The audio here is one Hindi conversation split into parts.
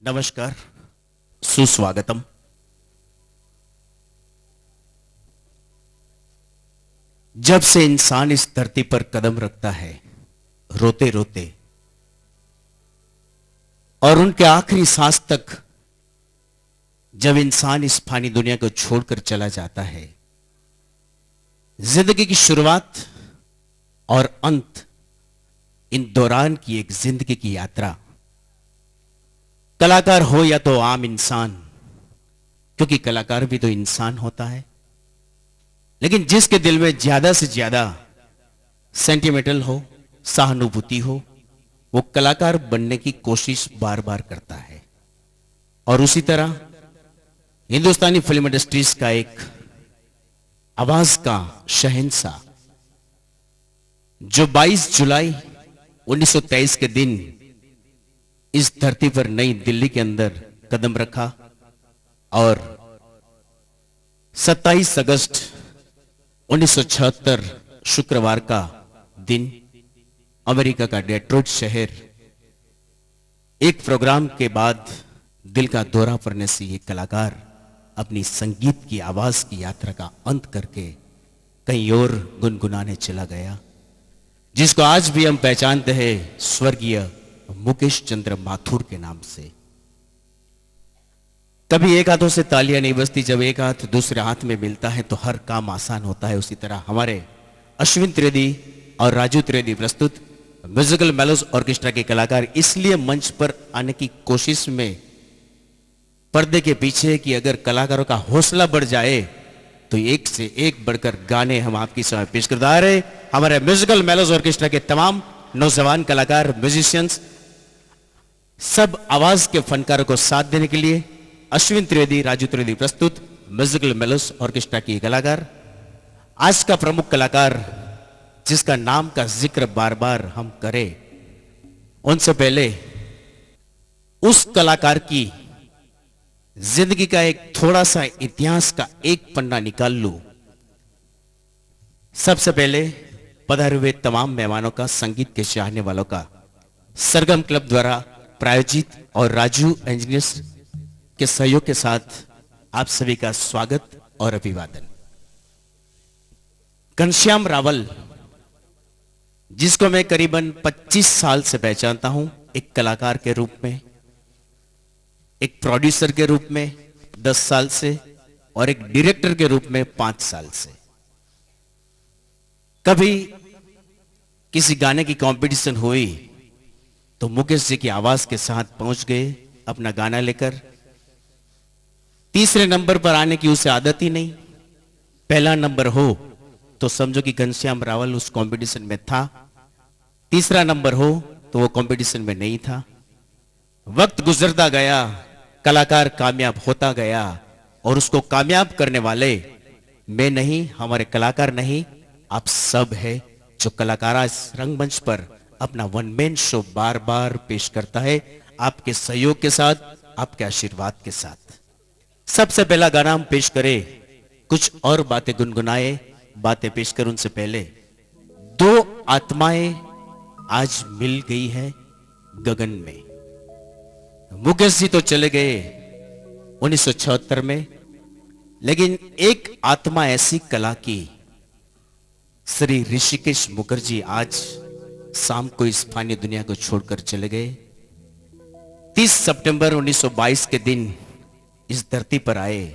नमस्कार, सुस्वागतम। जब से इंसान इस धरती पर कदम रखता है रोते रोते और उनके आखिरी सांस तक, जब इंसान इस फानी दुनिया को छोड़कर चला जाता है, जिंदगी की शुरुआत और अंत, इन दौरान की एक जिंदगी की यात्रा। कलाकार हो या तो आम इंसान, क्योंकि कलाकार भी तो इंसान होता है, लेकिन जिसके दिल में ज्यादा से ज्यादा सेंटिमेंटल हो, सहानुभूति हो, वो कलाकार बनने की कोशिश बार बार करता है। और उसी तरह हिंदुस्तानी फिल्म इंडस्ट्रीज का एक आवाज का शहंशाह, जो 22 जुलाई 1923 के दिन इस धरती पर नई दिल्ली के अंदर कदम रखा और 27 अगस्त 1976 शुक्रवार का दिन अमेरिका का डेट्रॉइट शहर एक प्रोग्राम के बाद दिल का दौरा पड़ने से ये कलाकार अपनी संगीत की आवाज की यात्रा का अंत करके कहीं और गुनगुनाने चला गया, जिसको आज भी हम पहचानते हैं स्वर्गीय मुकेश चंद्र माथुर के नाम से। कभी एक हाथों से तालियां नहीं बजती, जब एक हाथ दूसरे हाथ में मिलता है तो हर काम आसान होता है। उसी तरह हमारे अश्विन त्रिवेदी और राजू त्रिवेदी प्रस्तुत म्यूजिकल मेलोस ऑर्केस्ट्रा के कलाकार इसलिए मंच पर आने की कोशिश में पर्दे के पीछे कि अगर कलाकारों का हौसला बढ़ जाए तो एक से एक बढ़कर गाने हम आपकी समय पेश करते आ रहे। हमारे म्यूजिकल मेलोस ऑर्केस्ट्रा के तमाम नौजवान कलाकार, म्यूजिशियंस, सब आवाज के फनकारों को साथ देने के लिए अश्विन त्रिवेदी, राजू त्रिवेदी प्रस्तुत म्यूजिकल मेलोस ऑर्केस्ट्रा की कलाकार। आज का प्रमुख कलाकार जिसका नाम का जिक्र बार बार हम करें, उनसे पहले उस कलाकार की जिंदगी का एक थोड़ा सा इतिहास का एक पन्ना निकाल लूं। सबसे पहले पधारे हुए तमाम मेहमानों का, संगीत के चाहने वालों का सरगम क्लब द्वारा प्रायोजित और राजू इंजीनियर्स के सहयोग के साथ आप सभी का स्वागत और अभिवादन। घनश्याम रावल, जिसको मैं करीबन 25 साल से पहचानता हूं, एक कलाकार के रूप में, एक प्रोड्यूसर के रूप में 10 साल से और एक डायरेक्टर के रूप में 5 साल से। कभी किसी गाने की कंपटीशन हुई तो मुकेश जी की आवाज के साथ पहुंच गए अपना गाना लेकर। तीसरे नंबर पर आने की उसे आदत ही नहीं, पहला नंबर हो तो समझो कि घनश्याम रावल उस कंपटीशन में था, तीसरा नंबर हो तो वो कंपटीशन में नहीं था। वक्त गुजरता गया, कलाकार कामयाब होता गया और उसको कामयाब करने वाले मैं नहीं, हमारे कलाकार नहीं, आप सब है जो कलाकार इस रंगमंच पर अपना वन मैन शो बार बार पेश करता है, आपके सहयोग के साथ, आपके आशीर्वाद के साथ। सबसे पहला गाना हम पेश करें, कुछ और बातें गुनगुनाए, बातें पेश कर उनसे पहले दो आत्माएं आज मिल गई है गगन में। मुकेश जी तो चले गए 1976 में, लेकिन एक आत्मा ऐसी कला की, श्री ऋषिकेश मुखर्जी आज शाम को इस फानी दुनिया को छोड़कर चले गए। 30 सितंबर 1922 के दिन इस धरती पर आए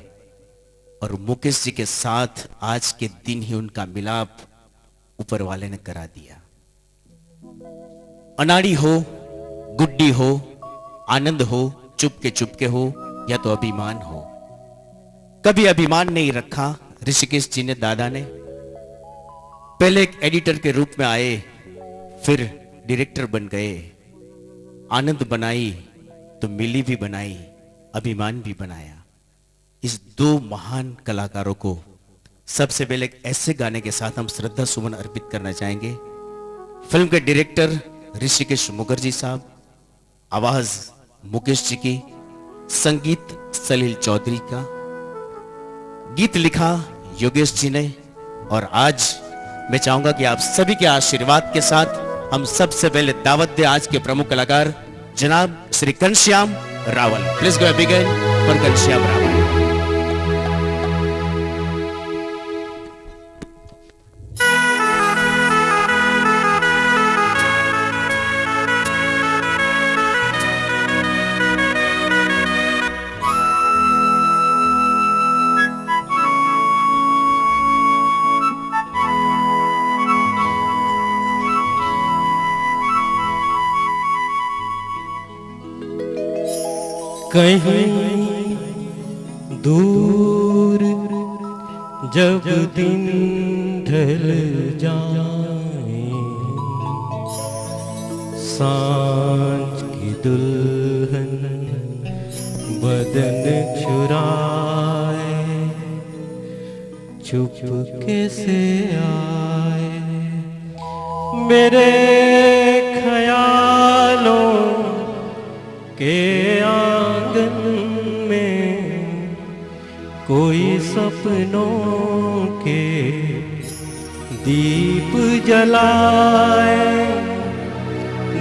और मुकेश जी के साथ आज के दिन ही उनका मिलाप ऊपर वाले ने करा दिया। अनाड़ी हो, गुड्डी हो, आनंद हो, चुपके हो या तो अभिमान हो, कभी अभिमान नहीं रखा ऋषिकेश जी ने, दादा ने। पहले एक एडिटर के रूप में आए, फिर डायरेक्टर बन गए। आनंद बनाई तो मिली भी बनाई, अभिमान भी बनाया। इस दो महान कलाकारों को सबसे पहले एक ऐसे गाने के साथ हम श्रद्धा सुमन अर्पित करना चाहेंगे। फिल्म के डायरेक्टर ऋषिकेश मुखर्जी साहब, आवाज मुकेश जी की, संगीत सलील चौधरी का, गीत लिखा योगेश जी ने। और आज मैं चाहूंगा कि आप सभी के आशीर्वाद के साथ हम सबसे पहले दावत दें आज के प्रमुख कलाकार जनाब Shri Ghanshyam Rawal. Please go begin for Ghanshyam Rawal. कहीं दूर जब दिन ढल जाए, सांझ की दुल्हन बदन चुराए, चुपके से आए मेरे ख्यालों के आंगन में, कोई सपनों के दीप जलाए,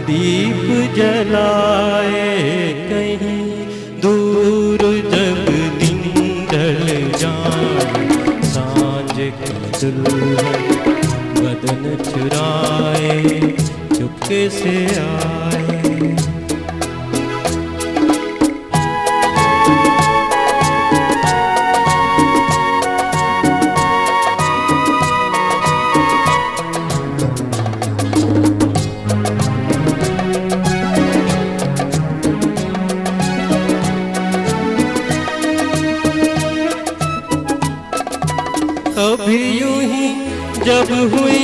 दीप जलाए। कहीं दूर जब दिन ढल जाए, सांझ की दुल्हन बदन चुराए, चुपके से आए। कभी यूं ही जब हुई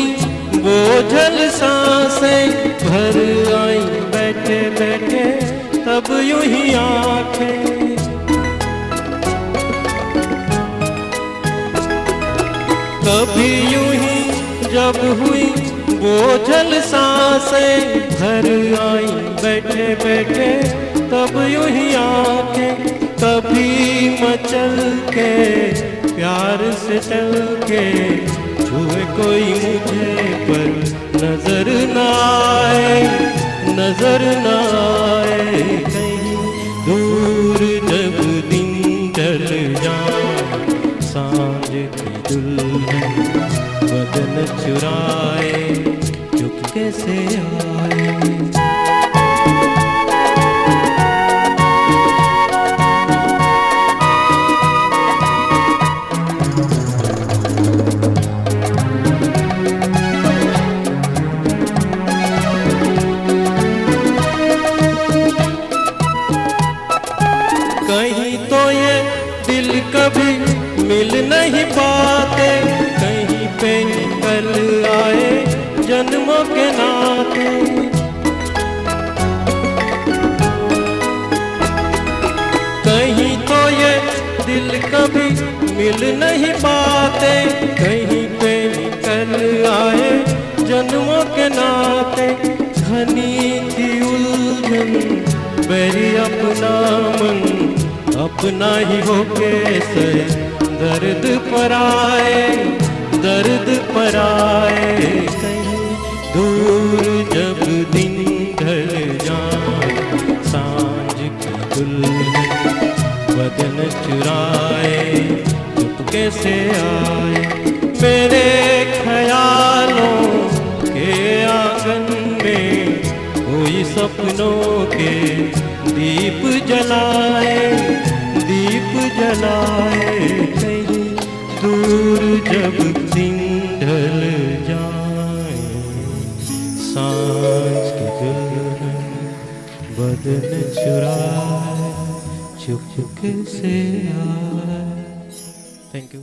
बोझल सांसें भर आई बैठे बैठे, तब यूं ही आंखें कभी यूं ही जब हुई बोझल सांसें भर आई बैठे बैठे, तब यूं ही आंखें कभी मचल के प्यार से चल के छुए कोई मुझे पर नजर न आए, नजर न आए। कहीं दूर जब दिन ढल जाए, सांझ की दुल्हन बदन चुराए, चुपके से आए। कहीं तो ये दिल कभी मिल नहीं पाते, कहीं पे निकल आए जन्मों के नाते। कहीं तो ये दिल कभी मिल नहीं पाते, कहीं पे निकल आए जन्मों के नाते। घनी थी उलझन मेरी अपना मन, अपना ही हो कैसे दर्द पर आए, दर्द पर आए। कहीं दूर जब दिन ढल जाए, सांझ की दुल्हन बदन चुराए, चुपके से आए मेरे ख्यालों के आंगन में, कोई सपनों के दीप जलाए, दीप जलाए। कहीं दूर जब दिन ढल जाए, सांझ की दुल्हन बदन चुराए, चुपके से आए। Thank you.